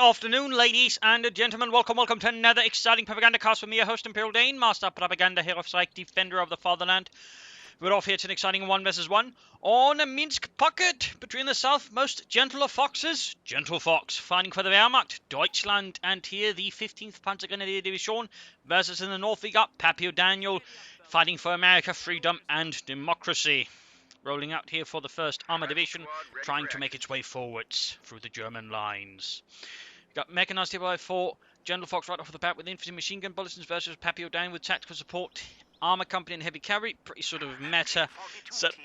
afternoon, ladies and gentlemen. Welcome to another exciting Propagandacast with me, your host, PappyoDaniel, Master Propaganda, Hero of Psych, Defender of the Fatherland. We're off here to an exciting 1 vs 1 on a Minsk pocket between the southmost Gentlefoxes, Gentlefox, fighting for the Wehrmacht, Deutschland, and here the 15th Panzergrenadier Division versus in the north we got PappyoDaniel, fighting for America, freedom, and democracy. Rolling out here for the 1st Armored Division, trying to make its way forwards through the German lines. Got mechanized here by 4 Gentlefox right off the bat with infantry machine gun bulletins versus PappyoDaniel with tactical support, armor company and heavy cavalry. Pretty sort of meta set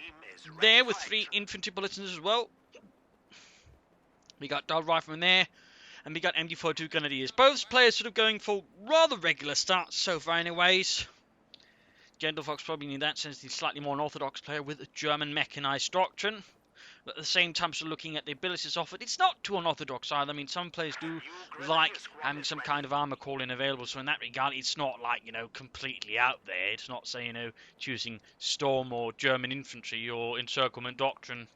there with 3 infantry bulletins as well. We got Dog Rifleman there, and we got MG42 Grenadiers. Both players sort of going for rather regular starts so far anyways. Gentlefox probably in that sense the slightly more unorthodox player with a German mechanized doctrine. But at the same time, so looking at the abilities offered, it's not too unorthodox either. I mean, some players do like having some kind of armor calling available. So in that regard, it's not like, completely out there. It's not, say, choosing Storm or German infantry or encirclement doctrine.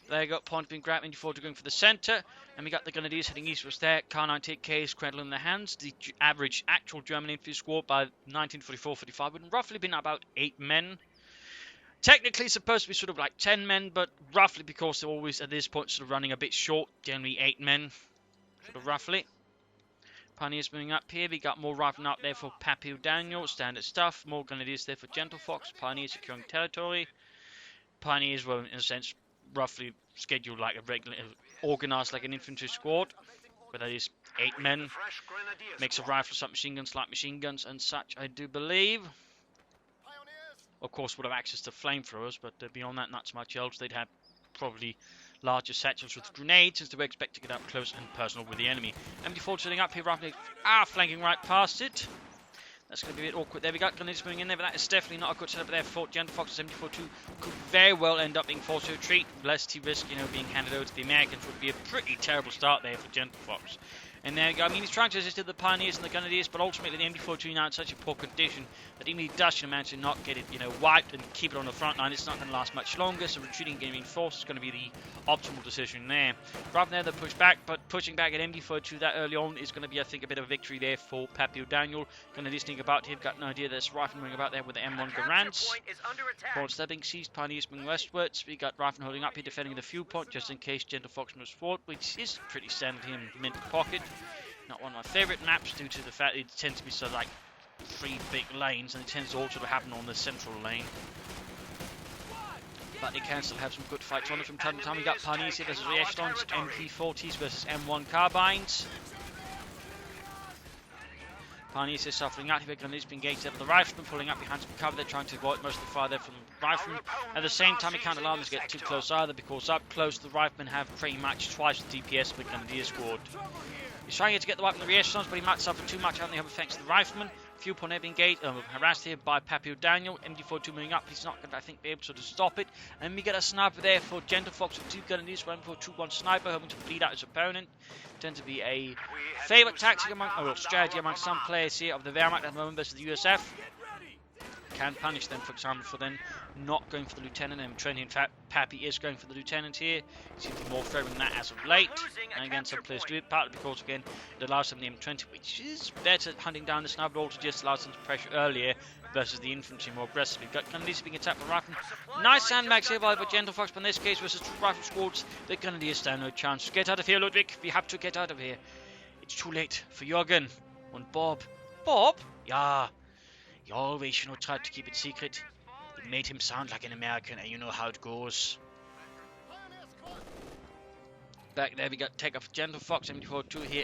There you go, point being grabbed, MG42 going for the centre. And we got the Grenadiers heading eastwards there. Kar-98Ks cradle in their hands. The average actual German infantry squad by 1944-45 would roughly been about 8 men. Technically supposed to be sort of like 10 men, but roughly because they're always at this point sort of running a bit short. Generally 8 men, sort of roughly. Pioneers moving up here. We got more rifling up there for PappyoDaniel. Standard stuff. More Grenadiers there for Gentlefox. Pioneers securing territory. Pioneers were in a sense roughly scheduled like a regular, organized like an infantry squad, but that is 8 men, mix of rifles, submachine guns, light machine guns, and such, I do believe. Of course, would have access to flamethrowers, but beyond that, not so much else. They'd have probably larger satchels with grenades, since they were expected to get up close and personal with the enemy. MD4 sitting up here, roughly, flanking right past it. That's going to be a bit awkward. There we got Grenadiers moving in there, but that is definitely not a good setup there for Gentlefox. 74-2 could very well end up being forced to retreat, lest he risk, being handed over to the Americans. Would be a pretty terrible start there for Gentlefox. And there we go. I mean, he's trying to resist the Pioneers and the Grenadiers, but ultimately the MD42 now in such a poor condition that even if he does manage to not get it, wiped and keep it on the front line, it's not going to last much longer. So retreating and getting reinforced is going to be the optimal decision there. Rather than they push back, but pushing back at MD42 that early on is going to be, I think, a bit of a victory there for PappyoDaniel. Grenadiers think about here, got no idea there's riflemen about there with the M1 Garants. Forward stepping, seized Pioneers moving westwards. We got riflemen holding up here, defending the fuel point just in case Gentlefox moves forward, which is pretty standard here in Mint Pocket. Not one of my favourite maps due to the fact it tends to be sort of like 3 big lanes, and it tends to also to happen on the central lane. But they can still have some good fights on it from time to time. We got Pioneers here versus Echelons, MP40s versus M1 carbines. Pioneers here suffering out here. Grenadiers being engaged there with the riflemen, pulling up behind some cover. They're trying to avoid most of the fire there from the riflemen. At the same time, we can't allow them to get too close either, because up close the riflemen have pretty much twice the DPS of the Grenadier squad. He's trying to get the weapon of the echelons, but he might suffer too much out in the other thanks to the rifleman. Few upon heavy engaged, harassed here by PappyoDaniel. MD42 moving up. He's not going to, I think, be able to stop it. And we get a sniper there for Gentlefox with 2 Grenadiers, running for a 2-1 sniper, hoping to bleed out his opponent. Tends to be a favourite tactic among, or strategy among some players here of the Wehrmacht at the moment versus the USF. Can punish them, for example, for then not going for the lieutenant. And M20, in fact, Pappy is going for the lieutenant here. He seems to be more favouring that as of late. And again, some players do it, partly because, again, it allows them the M20, which is better at hunting down the sniper, but also just allows them to pressure earlier versus the infantry more aggressively. Got Grenadiers being attacked by riflemen. Nice sandbags here by Gentlefox, but in this case, versus 2 rifle squads, the Grenadiers stand no chance. Get out of here, Ludwig. We have to get out of here. It's too late for Jürgen and Bob. Bob? Yeah. He always, tried to keep it secret. It made him sound like an American, and you know how it goes. Back there, we got take off Gentlefox, MD42 here.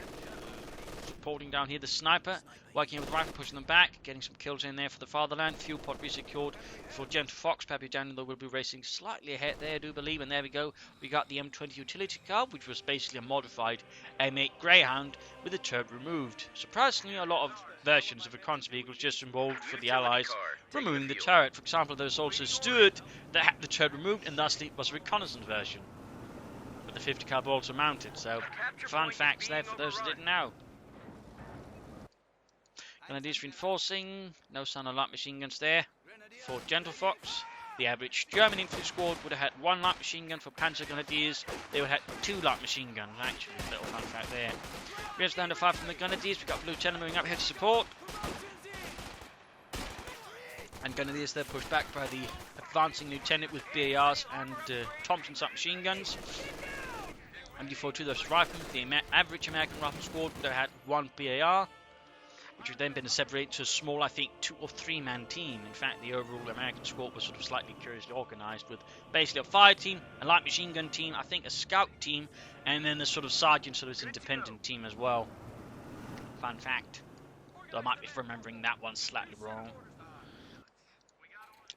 Supporting down here the sniper, working with rifle, pushing them back, getting some kills in there for the fatherland. Fuel pod resecured for Gentlefox. PappyoDaniel, though, will be racing slightly ahead there, I do believe. And there we go. We got the M20 utility car, which was basically a modified M8 Greyhound with the turret removed. Surprisingly, a lot of versions of reconnaissance vehicles just involved for the Allies removing the turret. For example, there's also Stuart that had the turret removed, and thus it was a reconnaissance version with the 50 caliber also mounted. So, fun facts there for those that didn't know. Grenadiers reinforcing. No sign of light machine guns there for Gentlefox. The average German infantry squad would have had 1 light machine gun. For Panzer Grenadiers, they would have had 2 light machine guns. Actually, a little fun fact there. Here's down to 5 from the Grenadiers. We've got Lieutenant moving up here to support. And Grenadiers, they're pushed back by the advancing Lieutenant with BARs and Thompson submachine guns. MD-42, those riflemen. The average American rifle squad would have had 1 BAR, which would then been separated to a small, I think, 2 or 3 man team. In fact, the overall American squad was sort of slightly curiously organised with basically a fire team, a light machine gun team, I think a scout team, and then the sort of sergeant, sort of independent team as well. Fun fact. Though I might be remembering that one slightly wrong.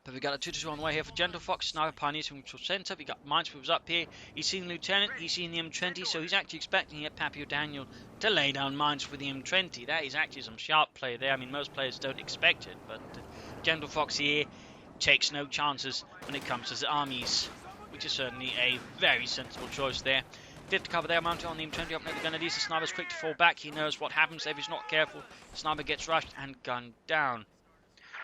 But we got a 2-2 on the way here for Gentlefox. Sniper Pioneers from the centre. We got Minesweepers up here. He's seen the Lieutenant, he's seen the M20, so he's actually expecting here PappyoDaniel to lay down mines with the M20. That is actually some sharp play there. I mean, most players don't expect it, but Gentlefox here takes no chances when it comes to the armies, which is certainly a very sensible choice there. 5th cover there, mounted on the M20 up near the Grenadiers. The sniper's quick to fall back. He knows what happens if he's not careful. The sniper gets rushed and gunned down.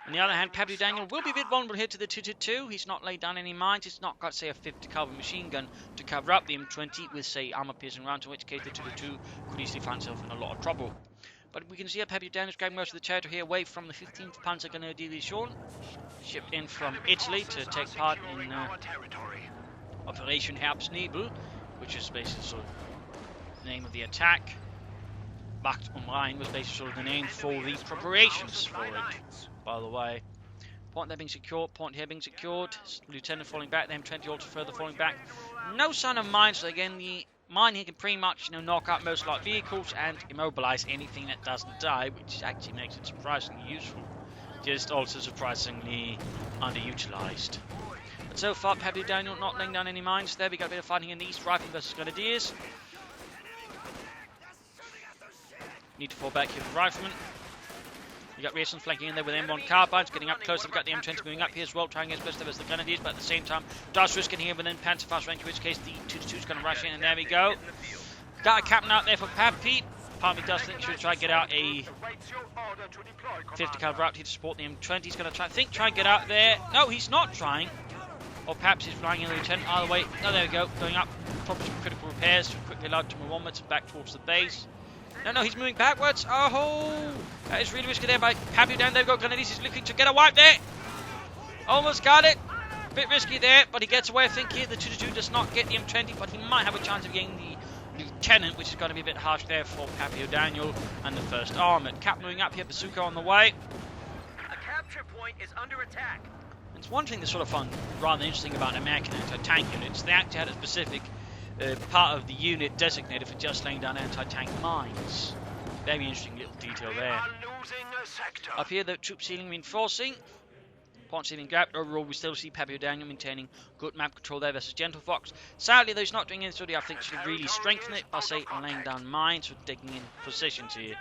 On the other hand, PappyoDaniel will be a bit vulnerable here to the 2-2-2. He's not laid down any mines. He's not got, say, a 50 caliber machine gun to cover up the M20 with, say, armor-piercing rounds, in which case the 2-2 could easily find himself in a lot of trouble. But we can see that PappyoDaniel's grabbing most of the territory here away from the 15th Panzer Grenadier Division, shipped in from Italy to take part in Operation Herbstnebel, which is basically sort of the name of the attack. Macht Rhein was basically sort of the name for the preparations for it. By the way, point there being secured, point here being secured. Lieutenant falling back, the M20 also further falling back. No sign of mines, so again, the mine here can pretty much, knock out most light vehicles and immobilize anything that doesn't die, which actually makes it surprisingly useful. Just also surprisingly underutilized. But so far, PappyoDaniel not laying down any mines there. We got a bit of fighting in the east, Riflemen versus Grenadiers. Need to fall back here for Riflemen. We got Rearson flanking in there with M1 carbines, getting up close. We've got the M20 moving up here as well, trying his best as the Grenadiers, but at the same time, does risk in here within Panzer fast range, in which case the 2-2 is going to rush in, and there we go. Got a captain out there for Pappy. Part of me does think he should try to get out a 50 caliber out here to support the M20. He's going to try and get out there. No, he's not trying. Or perhaps he's flying in the Lieutenant. Either way, no, there we go. Going up, probably some critical repairs. Quickly allowed to move onwards and back towards the base. No, he's moving backwards. Oh, that is really risky there by PappyoDaniel. There we go. Grenadiers is looking to get a wipe there. Almost got it. A bit risky there, but he gets away. I think here the 2-2 does not get the M20, but he might have a chance of getting the Lieutenant, which is going to be a bit harsh there for PappyoDaniel and the 1st Armoured. Cap moving up here, bazooka on the way. A capture point is under attack. It's one thing that's sort of fun, rather interesting about American anti-tank units. They actually had a specific part of the unit designated for just laying down anti-tank mines. Very interesting little detail there. Up here, the troop ceiling reinforcing. Point ceiling grabbed. Overall, we still see PappyoDaniel maintaining good map control there versus Gentlefox. Sadly, though, he's not doing anything, I think should really strengthen it by, say, laying down mines or digging in positions here.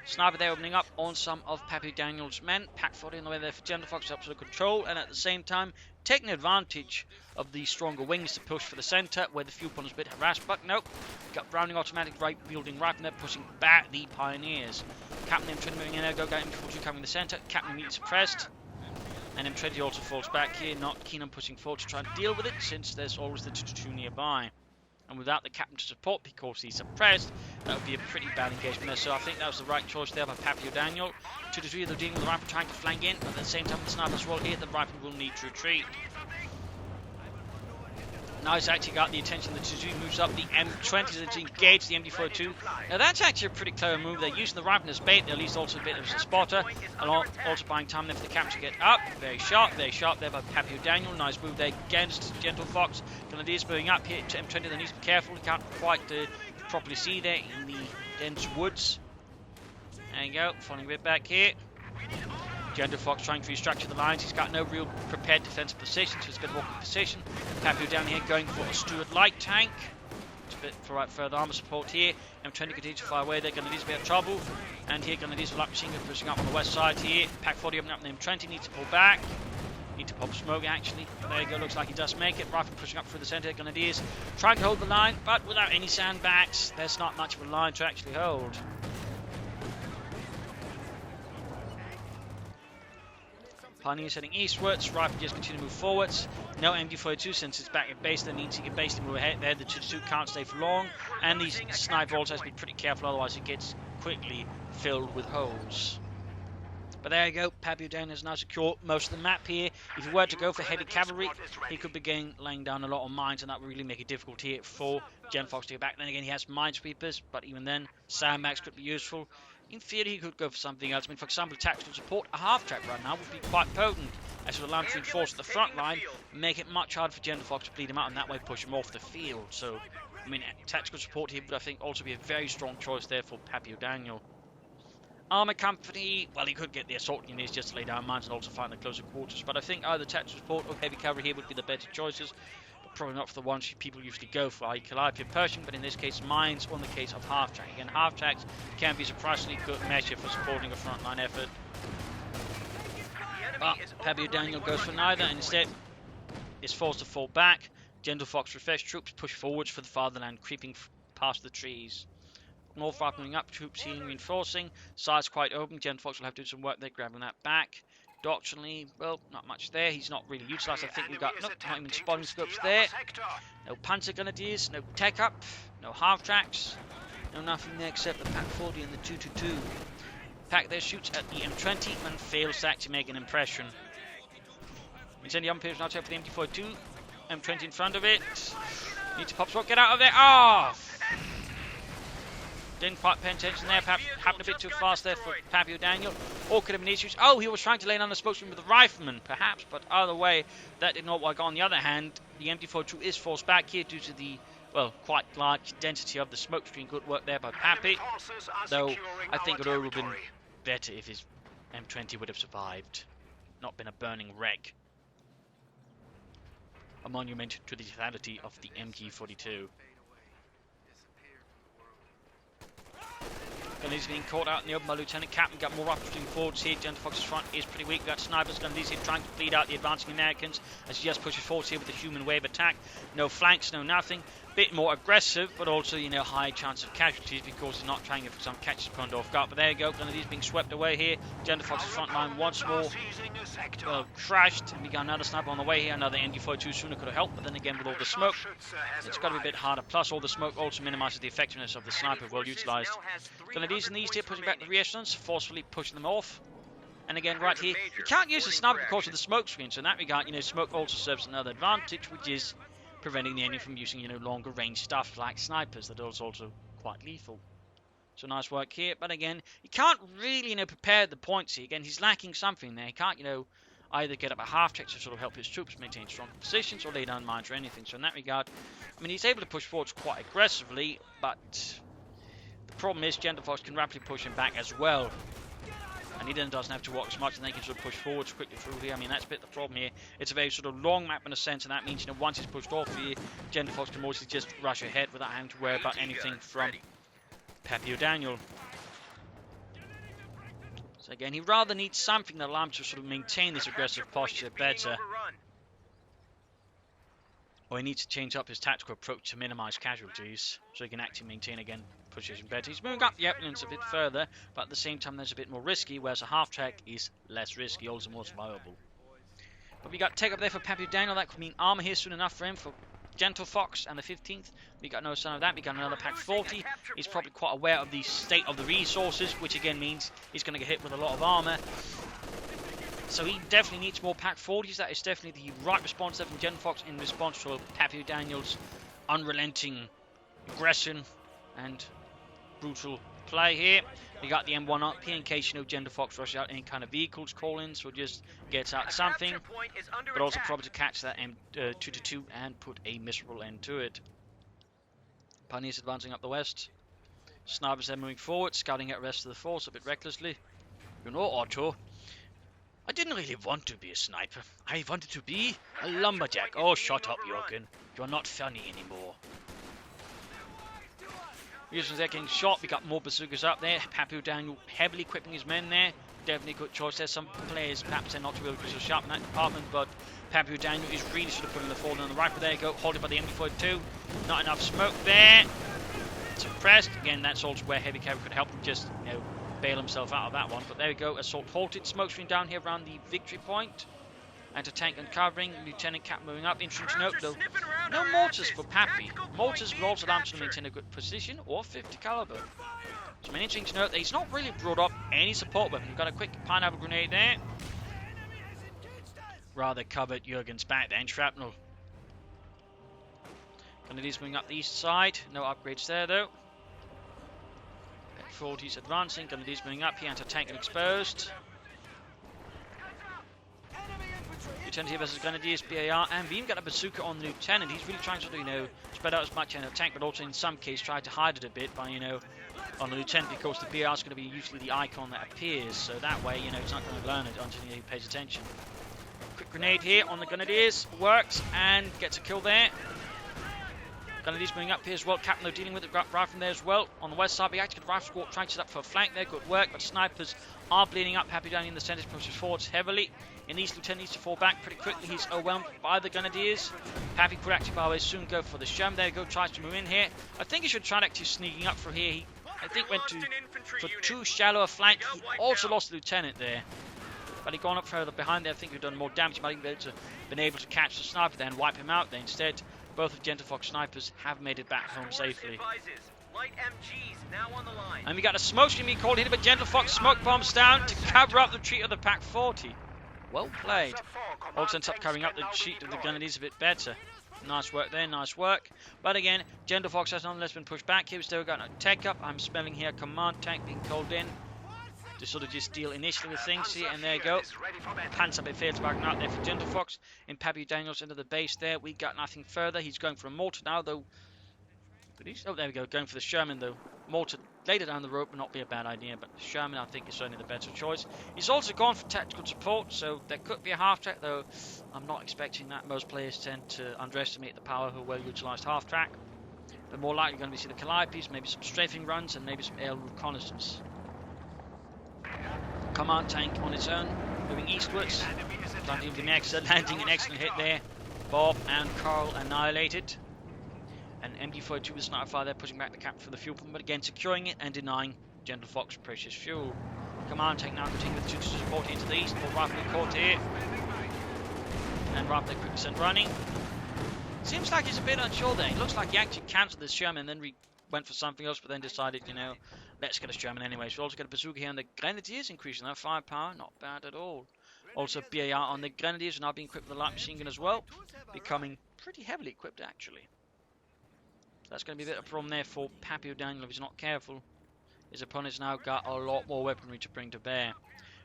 Sniper there opening up on some of PappyoDaniel's men. Pack 40 on the way there for Gentlefox, helps with control, and at the same time taking advantage of the stronger wings to push for the centre, where the fuel point is a bit harassed. But nope, got Browning automatic right wielding rifle there, pushing back the Pioneers. Captain M20 moving in there, go getting M42 coming the centre. Captain immediately suppressed, and M20 also falls back here, not keen on pushing forward to try and deal with it, since there's always the 2-2 nearby. And without the captain to support because he's suppressed, that would be a pretty bad engagement there. So I think that was the right choice there by PappyoDaniel. 2-3, they're dealing with the rifle trying to flank in, but at the same time, the sniper's well here, the rifle will need to retreat. Now he's actually got the attention of the 2-2, moves up the M20 to engage the MD-42. Now that's actually a pretty clever move. They're using the rifle as bait, at least also a bit as a spotter, and also buying time there for the captain to get up. Very sharp there by PappyoDaniel. Nice move there against Gentlefox. Grenadiers moving up here to M20, they need to be careful. You can't quite properly see there in the dense woods. There you go, falling a bit back here. Gentlefox trying to restructure the lines. He's got no real prepared defensive position, so it's a bit of awkward position. PappyoDaniel here going for a Stuart light tank. It's a bit for further armor support here. M20 continues to fire away. They're going to lose a bit of trouble. And here going to lose the light machine gun pushing up on the west side here. Pack 40 opening up the M20. Needs to pull back. Need to pop smoke actually. There you go. Looks like he does make it. Rifle pushing up through the center. Grenadiers trying to hold the line, but without any sandbags. There's not much of a line to actually hold. Pioneer is heading eastwards, Rifle just continue to move forwards. No MG42 since it's back at base, that means he can basically move ahead there. The 2-2 can't stay for long, and these sniper also has to be pretty careful, otherwise it gets quickly filled with holes. But there you go, PappyoDaniel has now secured most of the map here. If he were to go for heavy cavalry, he could begin laying down a lot of mines, and that would really make it difficult here for Gentlefox to get back. Then again, he has minesweepers, but even then, sandbags could be useful. In theory, he could go for something else. I mean, for example, tactical support, a half-track right now would be quite potent, as it would allow him to reinforce the front line, make it much harder for Gentlefox to bleed him out, and that way push him off the field. So, I mean, tactical support here would, I think, also be a very strong choice there for PappyoDaniel. Armour Company, well, he could get the assault units just to lay down mines and also find the closer quarters, but I think either tactical support or heavy cavalry here would be the better choices, but probably not for the ones people usually go for, i.e. Calliope and Pershing, but in this case mines, or in the case of half-track. Again, half-tracks can be a surprisingly good measure for supporting a frontline effort. But PappyoDaniel goes for neither, and instead is forced to fall back. Gentlefox refreshed troops push forwards for the fatherland, creeping past the trees. North opening up, troops healing, reinforcing. Side's quite open. Gentlefox will have to do some work there, grabbing that back. Doctrinally, well, not much there. He's not really utilised. I think we've got not even spotting scopes there. No panzer grenadiers, no tech up, no half tracks, no nothing there except the Pack 40 and the 222. Pack there shoots at the M20 and fails to actually make an impression. Incendiary Empire is now taken for the MT42. M20 in front of it. Need to pop smoke, get out of there. Ah! Oh! Didn't quite pay attention there, perhaps happened a bit too fast there for PappyoDaniel. Or could have been issues. Oh, he was trying to lay down the spokesman with the rifleman, perhaps, but either way, that did not work. On the other hand, the MT42 is forced back here due to the, well, quite large density of the smoke screen. Good work there by Pappy, though I think it would have been better if his M20 would have survived, not been a burning wreck. A monument to the lethality of the MG42. Grenadiers being caught out in the open by Lieutenant Captain. Got more upstream forwards here. Gentlefox's front is pretty weak. We've got snipers. Grenadiers here trying to bleed out the advancing Americans as he just pushes forwards here with the human wave attack. No flanks, no nothing. Bit more aggressive, but also, you know, high chance of casualties because he's not trying to, for example, catch his opponent off guard. But there you go. Grenadiers being swept away here. Gentlefox's front line once more crashed. And we got another sniper on the way here. Another MG42 sooner could have helped, but then again with all the smoke, it's got to be a bit harder. Plus, all the smoke also minimises the effectiveness of the sniper, well utilised. Grenadiers in the east here pushing back the re-echelons, forcefully pushing them off. And again, right here, you can't use the sniper because of the smoke screen. So in that regard, you know, smoke also serves another advantage, which is preventing the enemy from using, you know, longer range stuff like snipers that is also quite lethal. So nice work here, but again, he can't really, you know, prepare the points here. Again, he's lacking something there. He can't, you know, either get up a half-track to sort of help his troops maintain strong positions or lay down mines or anything. So in that regard, I mean, he's able to push forwards quite aggressively, but the problem is Gentlefox can rapidly push him back as well. And he then doesn't have to walk as much, and they can sort of push forwards quickly through here. I mean, that's a bit the problem here. It's a very sort of long map in a sense, and that means, you know, once it's pushed off here, Gentlefox can mostly just rush ahead without having to worry about anything from PappyoDaniel. So again, he rather needs something that allows him to sort of maintain this aggressive posture better. Or he needs to change up his tactical approach to minimize casualties, so he can actually maintain, again, position better. He's moving up the evidence a bit further, but at the same time there's a bit more risky, whereas a half-track is less risky, also more survivable. But we got take up there for PappyoDaniel. That could mean armor here soon enough for him for Gentlefox and the 15th. We got no sign of that. We got another Pack 40. He's probably quite aware of the state of the resources, which again means he's going to get hit with a lot of armor. So he definitely needs more Pack 40s. That is definitely the right response there from Gentlefox in response to PappyoDaniel's unrelenting aggression and brutal play here. We got the M1 up here in case, you know, Gentlefox rushes out any kind of vehicles call-in, so just gets out something, but also probably to catch that M222 and put a miserable end to it. Pioneers advancing up the west. Snipers then moving forward, scouting out the rest of the force a bit recklessly. You know, Otto, I didn't really want to be a sniper. I wanted to be a lumberjack. Oh, shut up, Jorgen. You're not funny anymore. Using there getting shot, we got more bazookas up there. PappyoDaniel heavily equipping his men there. Definitely a good choice. There's some players perhaps they're not too really so sharp in that department, but PappyoDaniel is really sort of putting the forward on the right. But there you go, holding by the MG42. Not enough smoke there. Suppressed. Again, that's also where heavy cavalry could help them just, you know, bail himself out of that one. But there we go. Assault halted. Smoke screen down here around the victory point. Anti-tank uncovering. Lieutenant Cap moving up. Interesting to note though, no mortars for Pappy. Mortars will also allow him to maintain a good position or 50 caliber. So interesting to note that he's not really brought up any support weapon. We've got a quick pineapple grenade there. Rather covered Jurgen's back then. Shrapnel. Grenadiers moving up the east side. No upgrades there though. 40s advancing. Grenadiers moving up here. Anti-tank and exposed. Lieutenant here versus Grenadiers, BAR, and we even got a bazooka on the Lieutenant. He's really trying to, you know, spread out as much in the tank, but also in some case try to hide it a bit by, you know, on the Lieutenant, because the BAR is going to be usually the icon that appears, so that way, you know, he's not going to learn it until he pays attention. Quick grenade here on the Grenadiers, works, and gets a kill there. Grenadiers moving up here as well. Captain though dealing with the rifle there as well. On the west side, we actually got rifle squad trying to set up for a flank there. Good work, but snipers are bleeding up. PappyoDaniel in the centre pushes forwards heavily. In the east, Lieutenant needs to fall back pretty quickly. He's overwhelmed by the Grenadiers. Pappy could actually, by the way, soon go for the Sherm. There you go, tries to move in here. I think he should try actually sneaking up for here. He, I think, went for too shallow a flank. He also lost the Lieutenant there. But he'd gone up further behind there. I think he'd done more damage. He might even been able to catch the sniper there and wipe him out there. Instead, both of Gentlefox snipers have made it back home safely. Light MGs now on the line. And we got a smoke screen being called here, but Gentlefox smoke bombs down to cover up the retreat of the Pack 40. Well played. Also ends up covering up the retreat of the Grenadiers a bit better. Nice work there, nice work. But again, Gentlefox has nonetheless been pushed back here. We've still got a tech up. I'm smelling here a command tank being called in to sort of just deal initially with things here, and there you go. Panzer bit failed to back out there for Gentlefox. In PappyoDaniel's into the base there, we got nothing further. He's going for a mortar now, though. Oh, there we go, going for the Sherman, though. Mortar later down the road would not be a bad idea, but Sherman, I think, is certainly the better choice. He's also gone for tactical support, so there could be a half-track, though I'm not expecting that. Most players tend to underestimate the power of a well-utilised half-track. But more likely going to be see the Calliopes, maybe some strafing runs, and maybe some air reconnaissance. Command tank on its own, moving eastwards. Landing an excellent hit there. Bob and Carl annihilated. And MD-42 with sniper fire there, pushing back the cap for the fuel pump, but again securing it and denying Gentlefox precious fuel. Command tank now continuing with 2 to support into the east. More rifle caught here. And rifle quickly sent running. Seems like he's a bit unsure there. It looks like he actually cancelled this Sherman and then went for something else, but then decided, you know, let's get a Sherman anyway. So we also get a bazooka here on the Grenadiers, increasing their firepower. Not bad at all. Also BAR on the Grenadiers, now being equipped with a light machine gun as well. Becoming pretty heavily equipped, actually. So that's going to be a bit of a problem there for PappyoDaniel if he's not careful. His opponent's now got a lot more weaponry to bring to bear.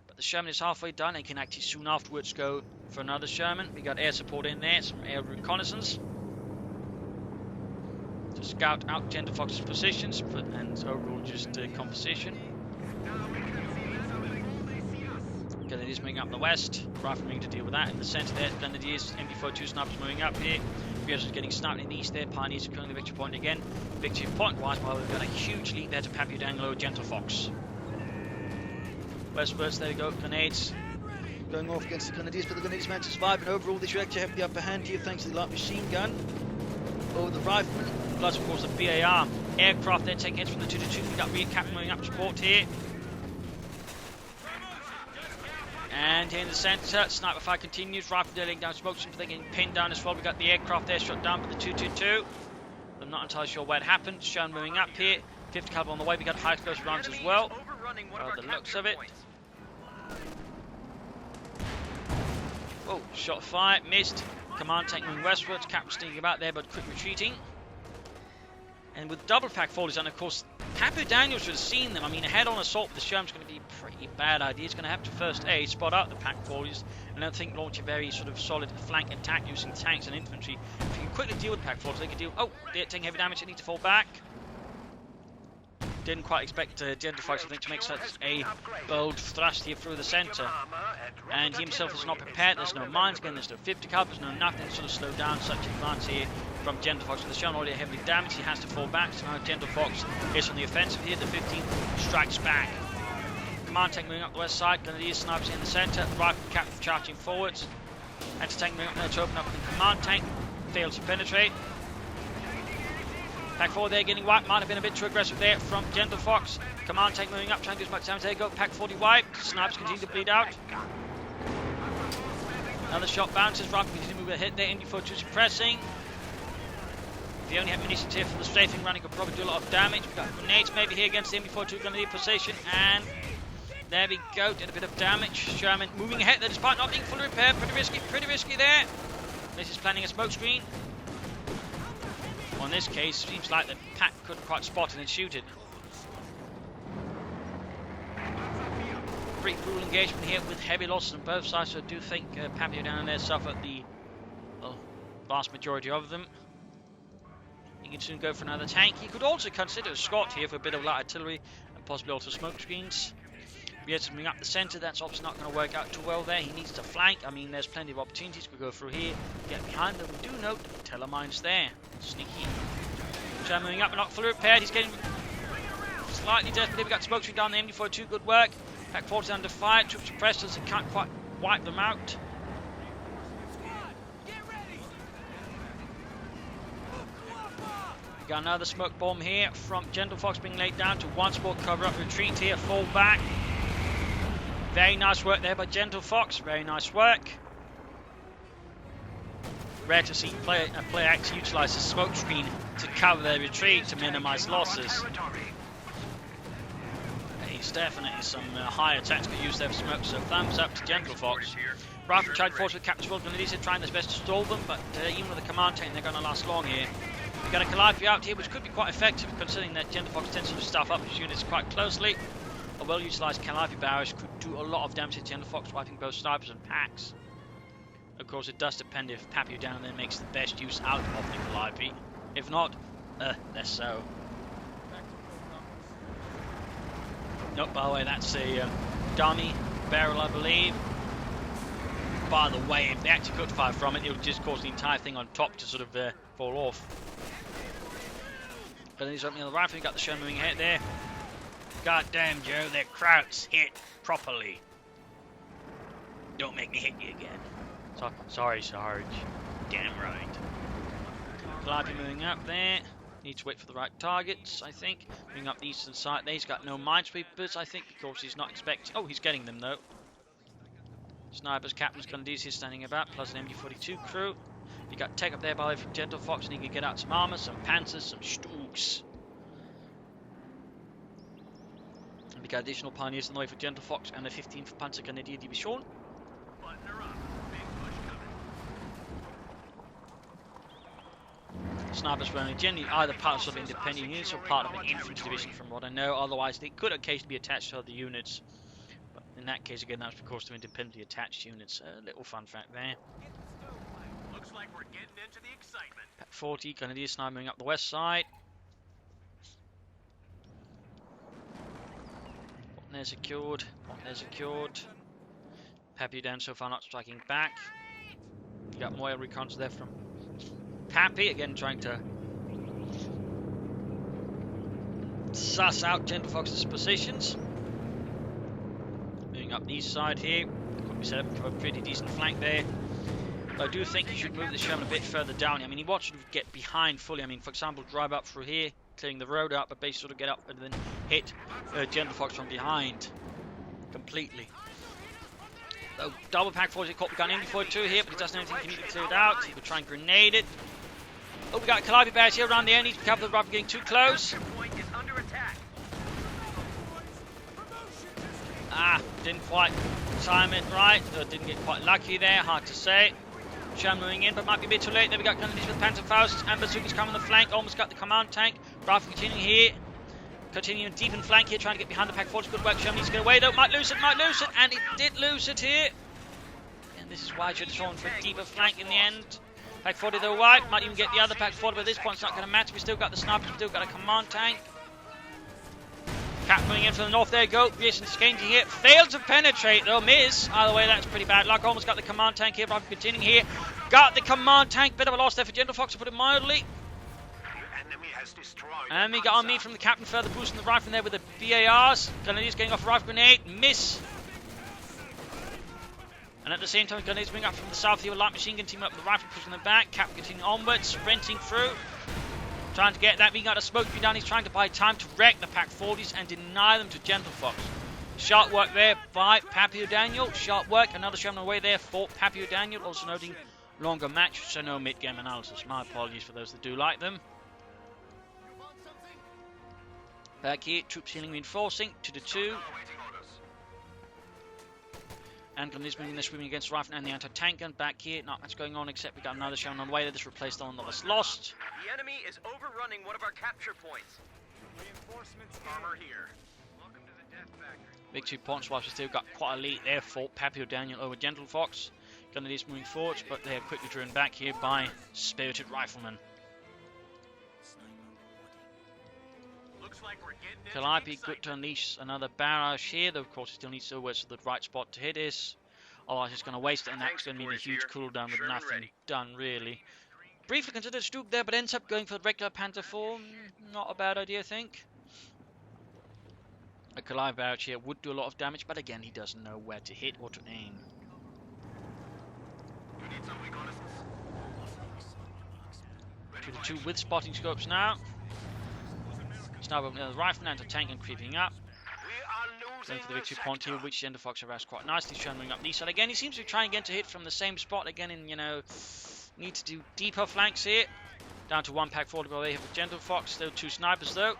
But the Sherman is halfway done. They can actually soon afterwards go for another Sherman. We got air support in there, some air reconnaissance to scout out Gentlefox's positions and overall just composition. Grenadiers moving up in the west. Riflemen to deal with that in the centre there. Grenadiers, MD-42 snipers moving up here. Viewers getting sniped in the east there. Pioneers securing the victory point again. Victory point wise, well, we've got a huge lead there to PappyoDaniel over Gentlefox. Westwards, there we go. Grenades going off against the Grenadiers, but the Grenadiers managed to survive, and overall they should actually have the upper hand here thanks to the light machine gun over the riflemen. Plus, of course, the BAR aircraft there taking hits from the 2-2. We got recap moving up support here. And here in the centre, sniper fire continues. Rifle dealing down smoke, so they're getting pinned down as well. We got the aircraft there shot down by the 2-2. I'm not entirely sure where it happened. Sherman moving up here. 50 caliber on the way. We got high explosive rounds as well. The looks of it. Oh, shot fire, missed. Command tank moving westwards. Captain sneaking about there, but quick retreating. And with double pack forwards, and of course, PappyoDaniel should have seen them. I mean, a head-on assault with the Sherman's going to be a pretty bad idea. He's going to have to first spot out the pack forwards, and then think launch a very sort of solid flank attack using tanks and infantry. If you can quickly deal with pack forwards, they can deal. Oh, they're taking heavy damage. They need to fall back. Didn't quite expect Gentlefox, I think, to make such a bold thrust here through the centre. And he himself is not prepared. There's no mines again. There's no 50 cal. There's no nothing to sort of slow down such advance here from Gentlefox. With the Sherman already heavily damaged, he has to fall back. So now Gentlefox is on the offensive here. The 15th strikes back. Command tank moving up the west side. Grenadiers snipers in the centre. Rifle captain charging forwards. Anti-tank moving up there to open up the command tank. Fails to penetrate. Pack 4 there getting wiped. Might have been a bit too aggressive there from Gentlefox. Command tank moving up, trying to do as much damage. There you go. Pack 40 wiped. Snipers continue to bleed out. Another shot bounces. Rifle continue to move ahead there. MD42 suppressing. If you only have munitions here for the strafing running, could probably do a lot of damage. We've got grenades maybe here against the MD42 going to need position. And there we go. Did a bit of damage. Sherman moving ahead there despite not being fully repaired. Pretty risky there. This is planning a smoke screen. On this case, seems like the pack couldn't quite spot it and shoot it. Pretty brutal engagement here with heavy losses on both sides, so I do think PappyoDaniel there suffered the vast majority of them. He can soon go for another tank. He could also consider a Scott here for a bit of light artillery and possibly also smoke screens. If he has to bring up the centre, that's obviously not going to work out too well there. He needs to flank. I mean, there's plenty of opportunities. Could go through here, get behind them. We do note telemines there. Sneaky. So moving up and not fully repaired. He's getting slightly desperate. We've got smoke screen down the MD42. Good work. Pack 40 under fire. Troops suppressors that can't quite wipe them out. Got another smoke bomb here from Gentlefox being laid down to once more cover up retreat here, fall back. Very nice work there by Gentlefox, very nice work. Rare to see a player actually utilise the smoke screen to cover their retreat to minimise losses. It's definitely some higher tactical use there for smoke, so thumbs up to Gentlefox. Rifle tried force with Captain Wilson and Elisa trying their best to stall them, but even with a command tank they're going to last long here. We've got a Calliope out here, which could be quite effective considering that Gentlefox tends to stuff up his units quite closely. A well-utilised Calliope barrage could do a lot of damage to Gentlefox, wiping both snipers and packs. Of course, it does depend if PappyoDaniel then makes the best use out of the Calliope. If not, less so. Nope, by the way, that's a dummy barrel, I believe. By the way, if they actually could fire from it, it would just cause the entire thing on top to sort of fall off. But then he's opening the rifle, got the show moving ahead there. God damn, Joe, their Krauts hit properly. Don't make me hit you again. Sorry, Sarge. Damn right. Calliope moving up there. Needs to wait for the right targets, I think. Moving up the eastern side there. He's got no minesweepers, I think, because he's not expecting... Oh, he's getting them, though. Snipers, captains, Gundis here standing about, plus an MG42 crew. You got tech up there by the way from Gentlefox, and he can get out some armor, some panzers, some Stugs. And we got additional pioneers on the way for Gentlefox and the 15th Panzergrenadier Division. Snipers were only generally either part of sort of independent units or part of an infantry division, from what I know. Otherwise, they could occasionally be attached to other units. But in that case, again, that's because they're independently attached units. A little fun fact there. Looks like we're getting into the excitement. Pack 40, Grenadier sniper moving up the west side. They're secured. They're secured. PappyoDaniel so far not striking back. You got more recons there from Pappy, again trying to suss out Gentlefox's positions. Moving up the east side here. Could be set up for a pretty decent flank there. But I do think he should move the Sherman a bit further down. I mean, he wants to get behind fully. I mean, for example, drive up through here, clearing the road out, but basically sort of get up and then hit Gentlefox from behind completely. So, double pack 40 caught the gun MD42 here, but he doesn't have anything immediately cleared out. He could try and grenade it. Oh, we got Calliope barrage here around the end. Needs to cover the rifle getting too close. Point is under attack. Didn't quite time it right. Didn't get quite lucky there. Hard to say. Sherman moving in, but might be a bit too late. There we got Grenadiers with Panzerfausts and bazookas coming on the flank. Almost got the command tank. Rifle continuing here. Continuing deep in flank here, trying to get behind the pack 40. Good work. Sherman needs to get away though. Might lose it, and it did lose it here. And this is why I should have gone for a deeper flank in the end. Pack 40 though wide, might even get the other pack 40, but at this point it's not going to matter. We still got the snipers, we still got a command tank. Cap moving in from the north, there you go. Jason Skangy here, failed to penetrate though, miss. Either way, that's pretty bad luck. Almost got the command tank here, but I'm continuing here. Got the command tank, bit of a loss there for Gentlefox, to put it mildly. And we got on me from the captain, further boosting the rifle there with the BARs. Grenadiers getting off a rifle grenade, miss. And at the same time, Grenadiers moving up from the south here with light machine gun team up with the rifle, pushing them back. Cap continuing onwards, sprinting through. Trying to get that. We got a smoke down. He's trying to buy time to wreck the Pack 40s and deny them to Gentlefox. Sharp work there by PappyoDaniel. Sharp work. Another Sherman away there for PappyoDaniel. Also noting longer match, so no mid-game analysis. My apologies for those that do like them. Back here, troops healing reinforcing to the 2. And Glennis moving, they're swimming against Rifle and the anti-tank gun. Back here, not much going on except we got another Sherman on the way there. This replaced the one that was lost. The enemy is overrunning one of our capture points. Reinforcements armor here. Welcome to the death factory. Big 2 points while we still got quite a lead there for PappyoDaniel over Gentlefox. Glennis moving forwards, but they are quickly driven back here by Spirited Riflemen. Like Calliope, good to unleash another barrage here, though of course he still needs to know where's the right spot to hit is. Otherwise he's going to waste it, and that's going to mean a huge cooldown with nothing done really. Briefly considered Stoop there, but ends up going for the regular Panther form. Not a bad idea, I think. A Calliope barrage here would do a lot of damage, but again he doesn't know where to hit or to aim. To the 2 with spotting scopes now. Sniper with the rifle and tank and creeping up. Going for the victory point here, which Gentlefox harassed quite nicely, showing up the side again. He seems to be trying again to hit from the same spot again, and you know, need to do deeper flanks here. Down to 1 Pack 40 away here with Gentlefox. Still 2 snipers though.